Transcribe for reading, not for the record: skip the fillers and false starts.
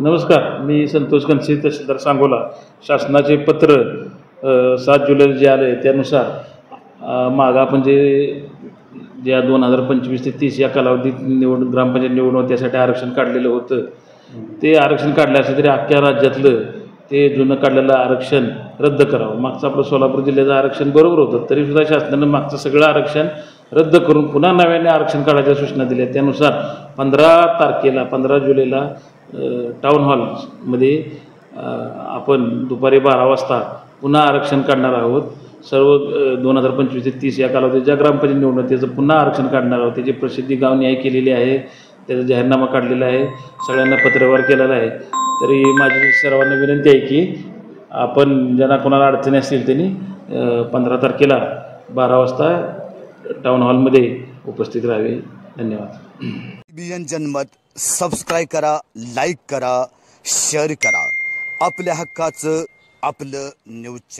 नमस्कार, मी संतोष कनसे, तहसीलदार सांगोला. शासनाचे पत्र 7 जुलै जे आलं आहे त्यानुसार मागं आपण ज्या 2025 ते 30 या कालावधीत ग्रामपंचायत निवडणूक त्यासाठी आरक्षण काढलेलं होतं. ते आरक्षण काढलं असलं तरी अख्ख्या राज्यातलं ते जुनं काढलेलं आरक्षण रद्द करावं. मागचं आपलं सोलापूर जिल्ह्याचं आरक्षण बरोबर होतं, तरीसुद्धा शासनानं मागचं सगळं आरक्षण रद्द करून पुन्हा नव्याने आरक्षण काढायच्या सूचना दिल्या. त्यानुसार 15 जुलैला टाऊन हॉलमध्ये आपण दुपारी 12 वाजता पुन्हा आरक्षण काढणार आहोत. सर्व 2025 ते 30 या कालावधीत ज्या ग्रामपंचायत निवडणूक त्याचं पुन्हा आरक्षण काढणार आहोत. त्याची प्रसिद्धी गावन्याय केलेली आहे, त्याचा जाहीरनामा काढलेला आहे, सगळ्यांना पत्रव्यवहार केलेला आहे. तरी माझी सर्वांना विनंती आहे की आपण ज्यांना कोणाला अडचणी असतील त्यांनी 15 तारखेला 12 वाजता टाऊन हॉलमध्ये उपस्थित राहावे. धन्यवाद. जनमत सबस्क्राईब करा, लाईक करा, शेअर करा. आपल्या हक्काचं आपलं न्यूज.